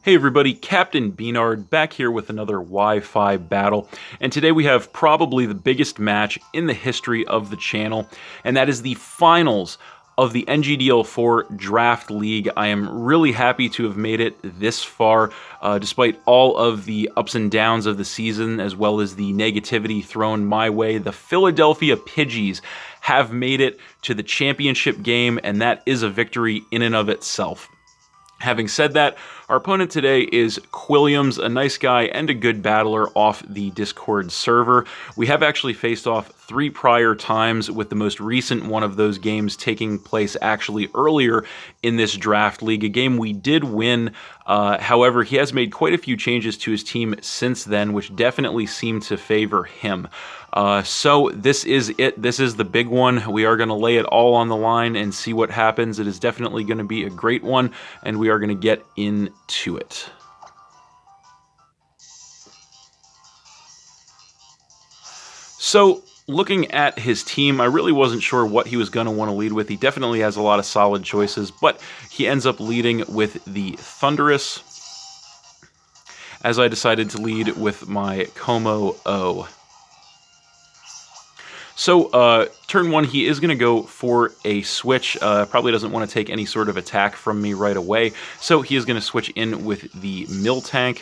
Hey everybody, Captain B-Nard back here with another Wi-Fi battle, and today we have probably the biggest match in the history of the channel, and that is the finals of the NGDL4 Draft League. I am really happy to have made it this far, despite all of the ups and downs of the season, as well as the negativity thrown my way. The Philadelphia Pidgeys have made it to the championship game, and that is a victory in and of itself. Having said that, our opponent today is Qwilliams, a nice guy and a good battler off the Discord server. We have actually faced off 3 prior times, with the most recent one of those games taking place actually earlier in this draft league, a game we did win. However, he has made quite a few changes to his team since then, which definitely seem to favor him. So this is it. This is the big one. We are going to lay it all on the line and see what happens. It is definitely going to be a great one, and we are going to get into it. So, looking at his team, I really wasn't sure what he was going to want to lead with. He definitely has a lot of solid choices, but he ends up leading with the Thundurus, as I decided to lead with my Como-O. So, turn 1, he is going to go for a switch. Probably doesn't want to take any sort of attack from me right away, so he is going to switch in with the Miltank.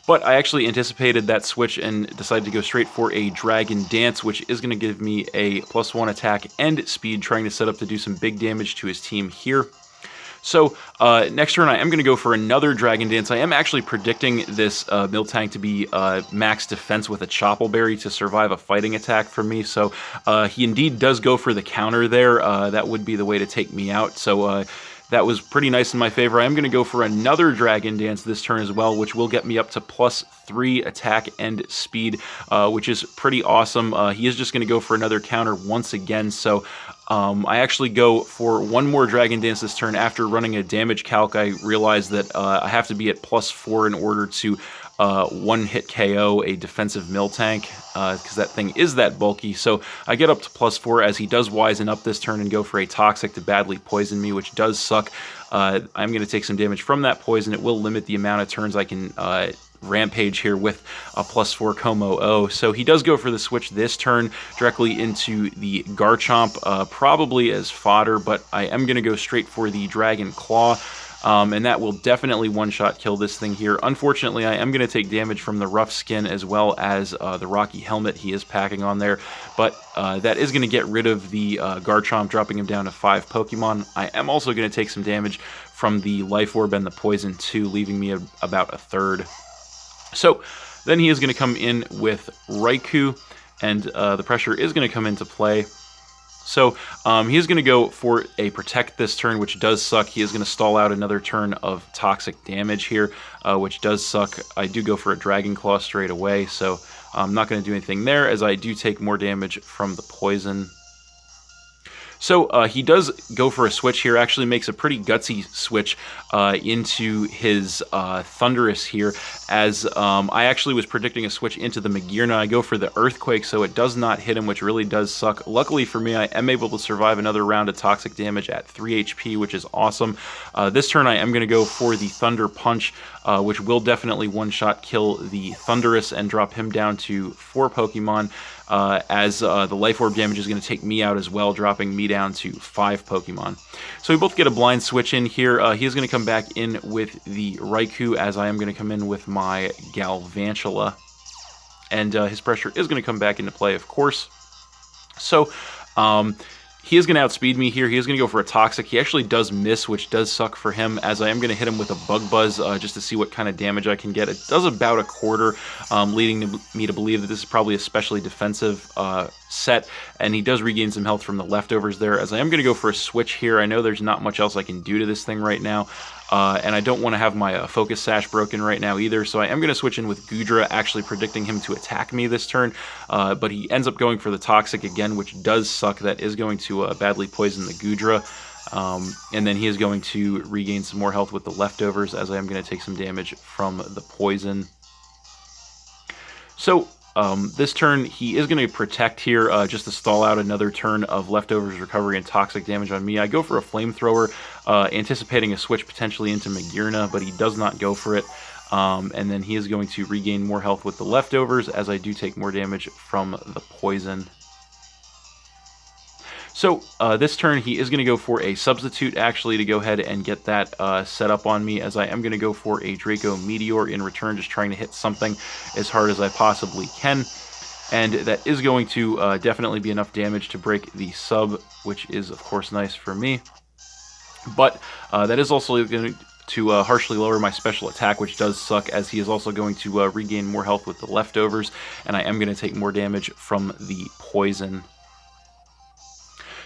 But I actually anticipated that switch and decided to go straight for a Dragon Dance, which is going to give me a +1 attack and speed, trying to set up to do some big damage to his team here. So, next turn I am going to go for another Dragon Dance. I am actually predicting this Miltank to be max defense with a Chople Berry to survive a fighting attack from me. So, he indeed does go for the counter there. That would be the way to take me out. So, that was pretty nice in my favor. I am going to go for another Dragon Dance this turn as well, which will get me up to +3 attack and speed, which is pretty awesome. He is just going to go for another counter once again, so I actually go for one more Dragon Dance this turn. After running a damage calc, I realized that I have to be at +4 in order to one-hit KO a defensive Miltank, because that thing is that bulky. So I get up to +4 as he does wisen up this turn and go for a Toxic to badly poison me, which does suck. I'm going to take some damage from that poison. It will limit the amount of turns I can Rampage here with a +4 Como-O. So he does go for the switch this turn directly into the Garchomp, probably as fodder, but I am going to go straight for the Dragon Claw. And that will definitely one-shot kill this thing here. Unfortunately, I am going to take damage from the rough skin as well as the rocky helmet he is packing on there, but that is going to get rid of the Garchomp, dropping him down to 5 Pokemon. I am also going to take some damage from the Life Orb and the Poison too, leaving me about a third. So then he is going to come in with Raikou, and the pressure is going to come into play. So he is going to go for a Protect this turn, which does suck. He is going to stall out another turn of toxic damage here, which does suck. I do go for a Dragon Claw straight away, so I'm not going to do anything there, as I do take more damage from the poison. So he does go for a switch here, actually makes a pretty gutsy switch into his Thundurus here, as I actually was predicting a switch into the Magearna. I go for the Earthquake, so it does not hit him, which really does suck. Luckily for me, I am able to survive another round of toxic damage at 3 HP, which is awesome. This turn I am going to go for the Thunder Punch, which will definitely one-shot kill the Thundurus and drop him down to 4 Pokemon. As the Life Orb damage is going to take me out as well, dropping me down to 5 Pokemon. So we both get a blind switch in here. He is going to come back in with the Raikou, as I am going to come in with my Galvantula. And his pressure is going to come back into play, of course. So he is going to outspeed me here. He is going to go for a Toxic. He actually does miss, which does suck for him, as I am going to hit him with a Bug Buzz just to see what kind of damage I can get. It does about a quarter, leading me to believe that this is probably a specially defensive set, and he does regain some health from the leftovers there, as I am going to go for a switch here. I know there's not much else I can do to this thing right now, and I don't want to have my Focus Sash broken right now either, so I am going to switch in with Goodra, actually predicting him to attack me this turn, but he ends up going for the Toxic again, which does suck. That is going to badly poison the Goodra, and then he is going to regain some more health with the leftovers, as I am going to take some damage from the poison. So this turn, he is going to protect here just to stall out another turn of leftovers, recovery, and toxic damage on me. I go for a flamethrower, anticipating a switch potentially into Magearna, but he does not go for it. And then he is going to regain more health with the leftovers, as I do take more damage from the poison. So this turn, he is going to go for a substitute, actually, to go ahead and get that set up on me, as I am going to go for a Draco Meteor in return, just trying to hit something as hard as I possibly can. And that is going to definitely be enough damage to break the sub, which is, of course, nice for me. But that is also going to harshly lower my special attack, which does suck, as he is also going to regain more health with the leftovers, and I am going to take more damage from the poison.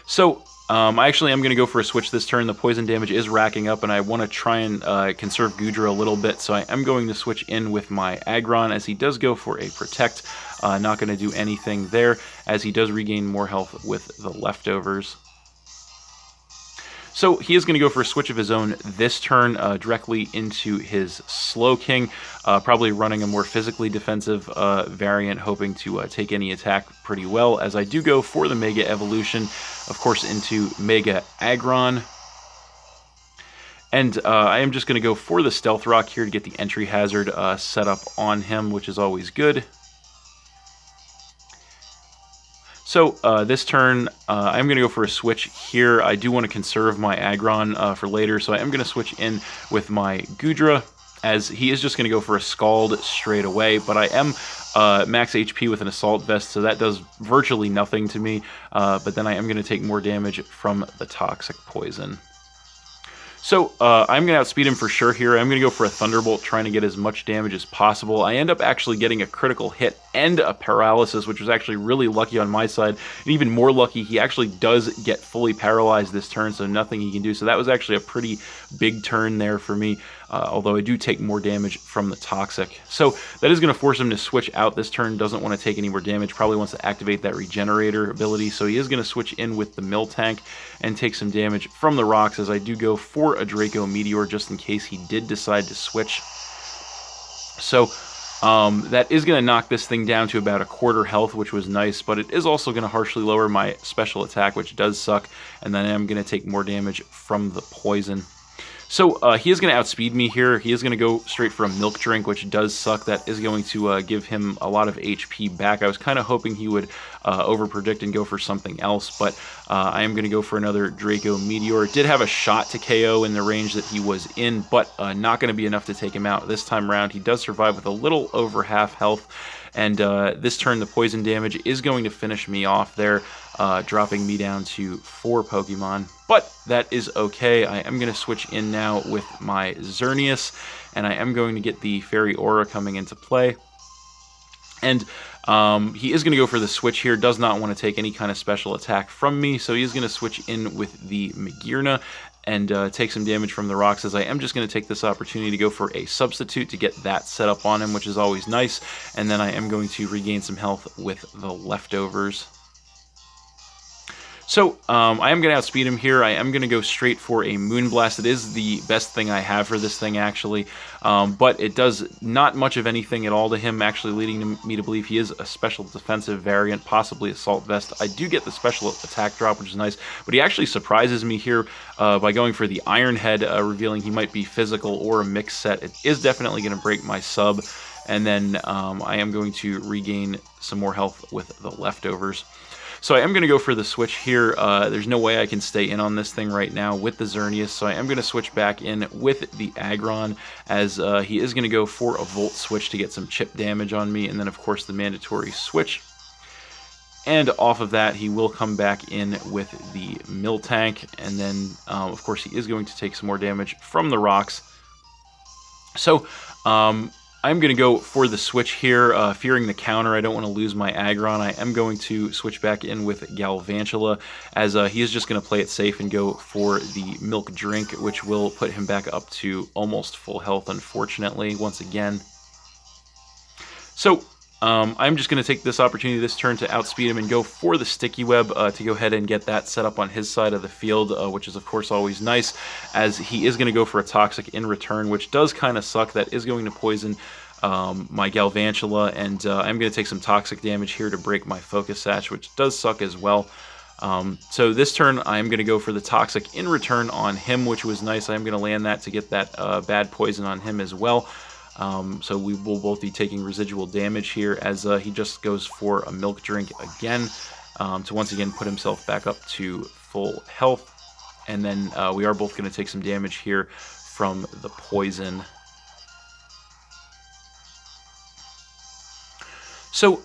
So, I actually am going to go for a switch this turn. The poison damage is racking up, and I want to try and conserve Goodra a little bit, so I am going to switch in with my Aggron, as he does go for a Protect. Not going to do anything there, as he does regain more health with the leftovers. So he is going to go for a switch of his own this turn, directly into his Slowking, probably running a more physically defensive variant, hoping to take any attack pretty well, as I do go for the Mega Evolution, of course, into Mega Aggron. And I am just going to go for the Stealth Rock here to get the entry hazard set up on him, which is always good. So this turn, I'm going to go for a switch here. I do want to conserve my Aggron for later, so I am going to switch in with my Goodra, as he is just going to go for a Scald straight away, but I am max HP with an Assault Vest, so that does virtually nothing to me, but then I am going to take more damage from the Toxic Poison. So I'm going to outspeed him for sure here. I'm going to go for a Thunderbolt, trying to get as much damage as possible. I end up actually getting a critical hit and a paralysis, which was actually really lucky on my side. And even more lucky, he actually does get fully paralyzed this turn, so nothing he can do. So that was actually a pretty big turn there for me, although I do take more damage from the Toxic. So that is going to force him to switch out this turn. Doesn't want to take any more damage. Probably wants to activate that Regenerator ability. So he is going to switch in with the Miltank and take some damage from the rocks, as I do go for a Draco Meteor just in case he did decide to switch. So that is going to knock this thing down to about a quarter health, which was nice, but it is also going to harshly lower my special attack, which does suck, and then I'm going to take more damage from the poison. So he is going to outspeed me here. He is going to go straight for a Milk Drink, which does suck. That is going to give him a lot of HP back. I was kind of hoping he would overpredict and go for something else, but I am going to go for another Draco Meteor. Did have a shot to KO in the range that he was in, but not going to be enough to take him out this time around. He does survive with a little over half health, and this turn the poison damage is going to finish me off there, dropping me down to 4 Pokemon. But that is okay. I am going to switch in now with my Xerneas, and I am going to get the Fairy Aura coming into play. And he is going to go for the switch here, does not want to take any kind of special attack from me, so he is going to switch in with the Magearna and take some damage from the rocks, as I am just going to take this opportunity to go for a substitute to get that set up on him, which is always nice, and then I am going to regain some health with the leftovers. So, I am going to outspeed him here. I am going to go straight for a Moonblast. It is the best thing I have for this thing, actually, but it does not much of anything at all to him, actually leading me to believe he is a special defensive variant, possibly Assault Vest. I do get the special attack drop, which is nice, but he actually surprises me here by going for the Iron Head, revealing he might be physical or a mixed set. It is definitely going to break my sub, and then I am going to regain some more health with the leftovers. So I am going to go for the switch here. There's no way I can stay in on this thing right now with the Xerneas, so I am going to switch back in with the Aggron, as he is going to go for a Volt Switch to get some chip damage on me, and then of course the mandatory switch. And off of that, he will come back in with the Miltank, and then of course he is going to take some more damage from the rocks. So I'm going to go for the switch here, fearing the counter. I don't want to lose my Aggron. I am going to switch back in with Galvantula, as he is just going to play it safe and go for the Milk Drink, which will put him back up to almost full health, unfortunately, once again. So I'm just going to take this opportunity this turn to outspeed him and go for the Sticky Web to go ahead and get that set up on his side of the field, which is of course always nice, as he is going to go for a Toxic in return, which does kind of suck. That is going to poison my Galvantula, and I'm going to take some toxic damage here to break my Focus Sash, which does suck as well. So this turn, I'm going to go for the Toxic in return on him, which was nice. I'm going to land that to get that bad poison on him as well. So we will both be taking residual damage here as he just goes for a Milk Drink again to once again put himself back up to full health. And then we are both going to take some damage here from the poison. So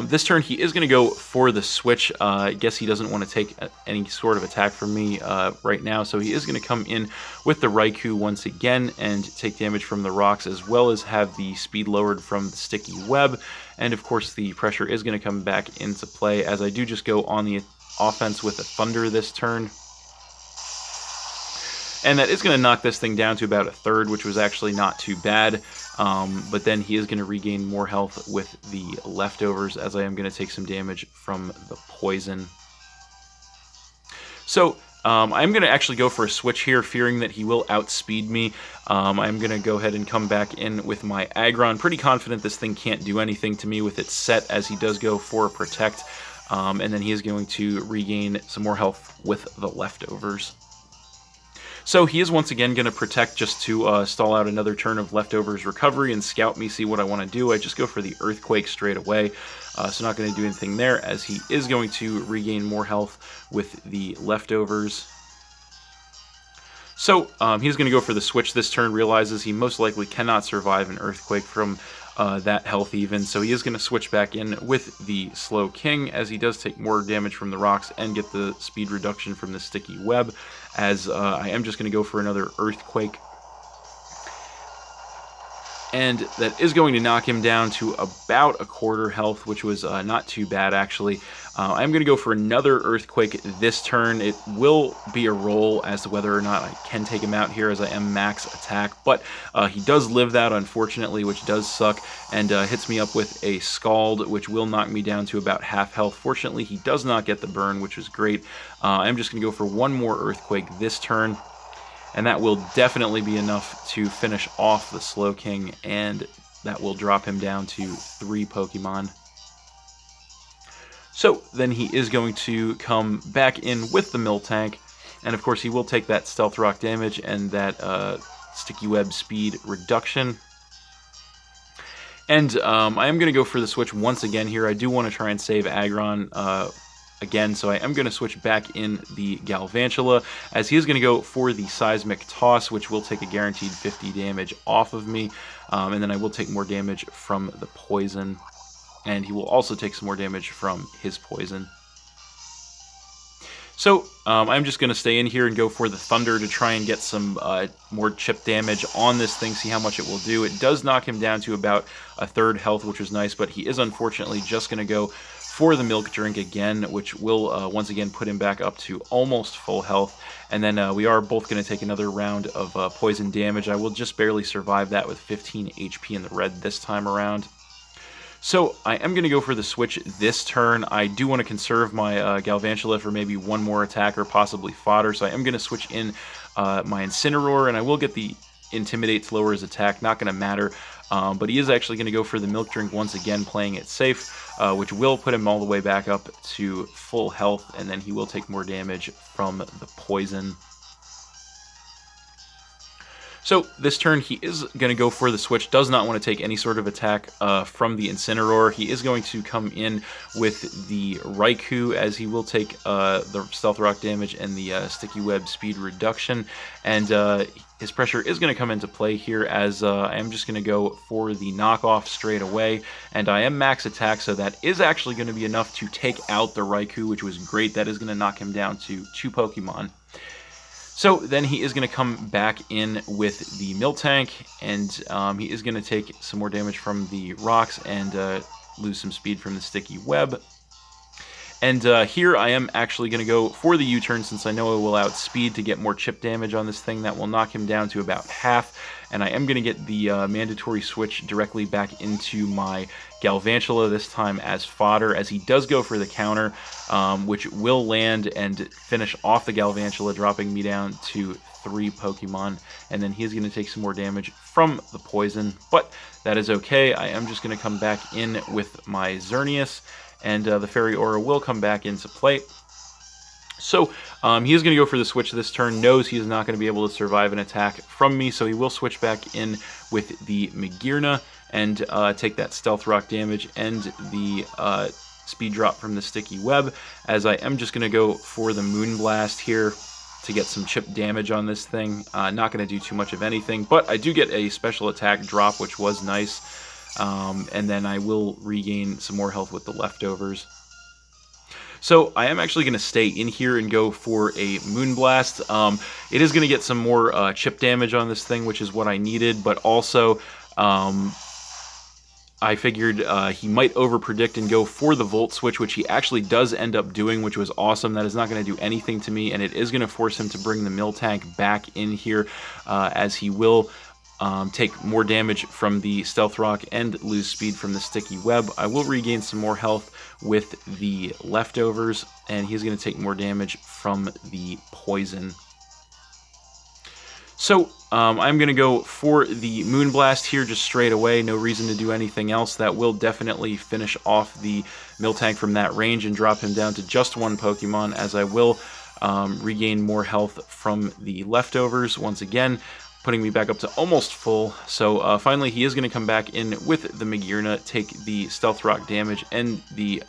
this turn he is going to go for the switch. I guess he doesn't want to take any sort of attack from me right now, so he is going to come in with the Raikou once again and take damage from the rocks, as well as have the speed lowered from the sticky web. And of course the pressure is going to come back into play, as I do just go on the offense with a Thunder this turn. And that is going to knock this thing down to about a third, which was actually not too bad. But then he is going to regain more health with the leftovers, as I am going to take some damage from the poison. So I'm going to actually go for a switch here, fearing that he will outspeed me. I'm going to go ahead and come back in with my Aggron. Pretty confident this thing can't do anything to me with its set, as he does go for a Protect. And then he is going to regain some more health with the leftovers. So he is once again going to Protect just to stall out another turn of Leftovers recovery and scout me, see what I want to do. I just go for the Earthquake straight away, so not going to do anything there, as he is going to regain more health with the Leftovers. So he's going to go for the switch this turn, realizes he most likely cannot survive an Earthquake from that health even, so he is going to switch back in with the Slow King, as he does take more damage from the rocks and get the speed reduction from the sticky web, as I am just going to go for another Earthquake. And that is going to knock him down to about a quarter health, which was not too bad, actually. I'm going to go for another Earthquake this turn. It will be a roll as to whether or not I can take him out here, as I am max attack. But he does live that, unfortunately, which does suck, and hits me up with a Scald, which will knock me down to about half health. Fortunately, he does not get the burn, which is great. I'm just going to go for one more Earthquake this turn. And that will definitely be enough to finish off the Slow King, and that will drop him down to 3 Pokemon. So then he is going to come back in with the Miltank, and of course he will take that Stealth Rock damage and that Sticky Web speed reduction. And I am going to go for the switch once again here. I do want to try and save Aggron again, so I am going to switch back in the Galvantula, as he is going to go for the Seismic Toss, which will take a guaranteed 50 damage off of me, and then I will take more damage from the poison, and he will also take some more damage from his poison. So I'm just going to stay in here and go for the Thunder to try and get some more chip damage on this thing, see how much it will do. It does knock him down to about a third health, which is nice, but he is unfortunately just going to go for the Milk Drink again, which will once again put him back up to almost full health. And then we are both going to take another round of poison damage. I will just barely survive that with 15 HP in the red this time around. So I am going to go for the switch this turn. I do want to conserve my Galvantula for maybe one more attack or possibly fodder, so I am going to switch in my Incineroar, and I will get the Intimidate to lower his attack, not going to matter. But he is actually going to go for the Milk Drink once again, playing it safe, which will put him all the way back up to full health, and then he will take more damage from the poison. So this turn he is going to go for the switch, does not want to take any sort of attack from the Incineroar. He is going to come in with the Raikou, as he will take the Stealth Rock damage and the Sticky Web speed reduction, and his pressure is going to come into play here, as I am just going to go for the knockoff straight away, and I am max attack, so that is actually going to be enough to take out the Raikou, which was great. That is going to knock him down to 2 Pokemon. So then he is going to come back in with the Miltank, and he is going to take some more damage from the rocks and lose some speed from the Sticky Web. And here I am actually going to go for the U-turn since I know I will outspeed to get more chip damage on this thing. That will knock him down to about half. And I am going to get the mandatory switch directly back into my Galvantula, this time as fodder, as he does go for the counter, which will land and finish off the Galvantula, dropping me down to 3 Pokemon. And then he's going to take some more damage from the poison, but that is okay. I am just going to come back in with my Xerneas, and the Fairy Aura will come back into play. So he is going to go for the switch this turn, knows he is not going to be able to survive an attack from me, so he will switch back in with the Magearna and take that Stealth Rock damage and the speed drop from the Sticky Web, as I am just going to go for the Moonblast here to get some chip damage on this thing. Not going to do too much of anything, but I do get a special attack drop, which was nice, and then I will regain some more health with the leftovers. So I am actually going to stay in here and go for a Moonblast. It is going to get some more chip damage on this thing, which is what I needed, but also I figured he might overpredict and go for the Volt Switch, which he actually does end up doing, which was awesome. That is not going to do anything to me, and it is going to force him to bring the Miltank back in here, as he will take more damage from the Stealth Rock and lose speed from the Sticky Web. I will regain some more health with the leftovers, and he's going to take more damage from the poison. So I'm going to go for the Moonblast here just straight away. No reason to do anything else. That will definitely finish off the Miltank from that range and drop him down to just 1 Pokemon, as I will regain more health from the leftovers once again, putting me back up to almost full. So finally he is going to come back in with the Magearna, take the Stealth Rock damage and the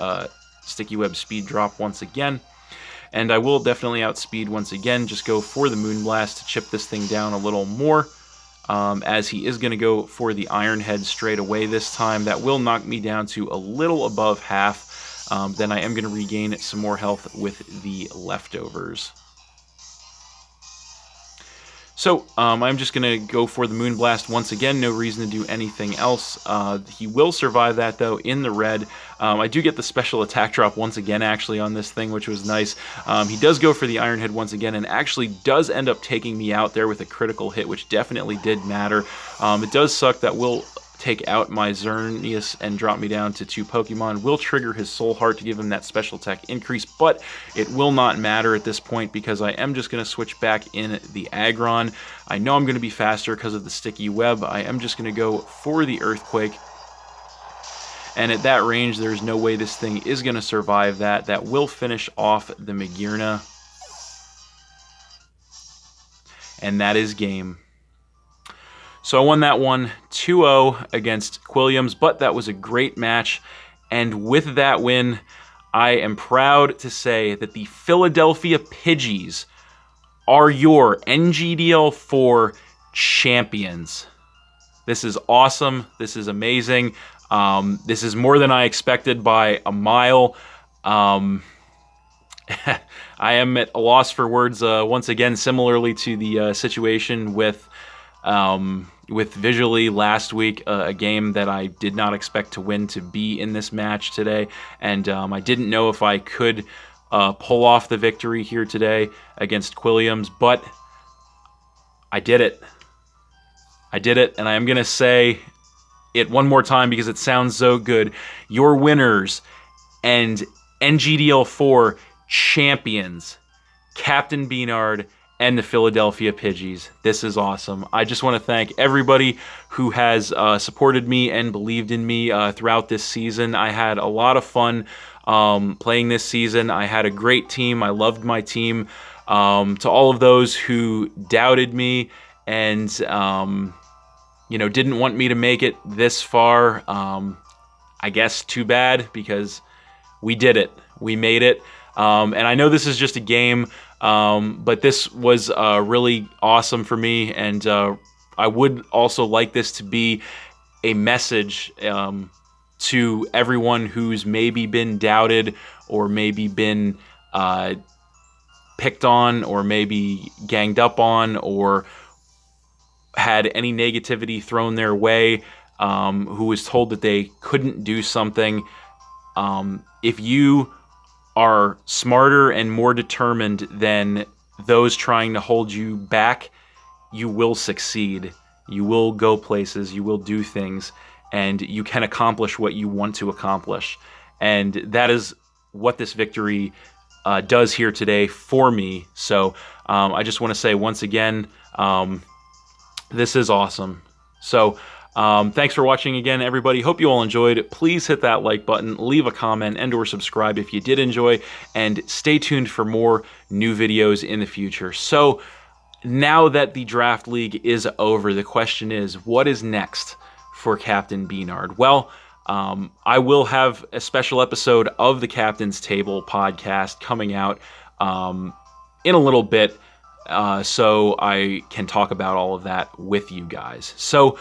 Sticky Web speed drop once again. And I will definitely outspeed once again, just go for the Moonblast to chip this thing down a little more, as he is going to go for the Iron Head straight away this time. That will knock me down to a little above half. Then I am going to regain some more health with the leftovers. So I'm just going to go for the Moonblast once again. No reason to do anything else. He will survive that, though, in the red. I do get the special attack drop once again, actually, on this thing, which was nice. He does go for the Iron Head once again and actually does end up taking me out there with a critical hit, which definitely did matter. It does suck that will take out my Xerneas and drop me down to 2 Pokemon. Will trigger his Soul Heart to give him that special attack increase, but it will not matter at this point because I am just going to switch back in the Aggron. I know I'm going to be faster because of the Sticky Web. I am just going to go for the Earthquake. And at that range, there's no way this thing is going to survive that. That will finish off the Magearna. And that is game. So I won that one 2-0 against Qwilliams, but that was a great match. And with that win, I am proud to say that the Philadelphia Pidgeys are your NGDL4 champions. This is awesome. This is amazing. This is more than I expected by a mile. I am at a loss for words once again, similarly to the situation with Visually last week, a game that I did not expect to win to be in this match today, and I didn't know if I could pull off the victory here today against Qwilliams, but I did it. I did it, and I am going to say it one more time because it sounds so good. Your winners and NGDL4 champions, Captain B-Nard and the Philadelphia Pidgeys. This is awesome. I just want to thank everybody who has supported me and believed in me throughout this season. I had a lot of fun playing this season. I had a great team. I loved my team. To all of those who doubted me and didn't want me to make it this far, I guess too bad, because we did it. We made it. And I know this is just a game, but this was really awesome for me, and I would also like this to be a message to everyone who's maybe been doubted or maybe been picked on or maybe ganged up on or had any negativity thrown their way, who was told that they couldn't do something. If you are smarter and more determined than those trying to hold you back, you will succeed. You will go places, you will do things, and you can accomplish what you want to accomplish. And that is what this victory does here today for me. So I just want to say once again, this is awesome. So thanks for watching again, everybody. Hope you all enjoyed. Please hit that like button, leave a comment, and or subscribe if you did enjoy, and stay tuned for more new videos in the future. So now that the Draft League is over, the question is, what is next for Captain B-Nard? Well, I will have a special episode of the Captain's Table podcast coming out in a little bit, so I can talk about all of that with you guys. So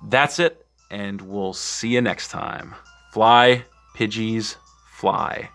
that's it, and we'll see you next time. Fly, Pidgeys, fly.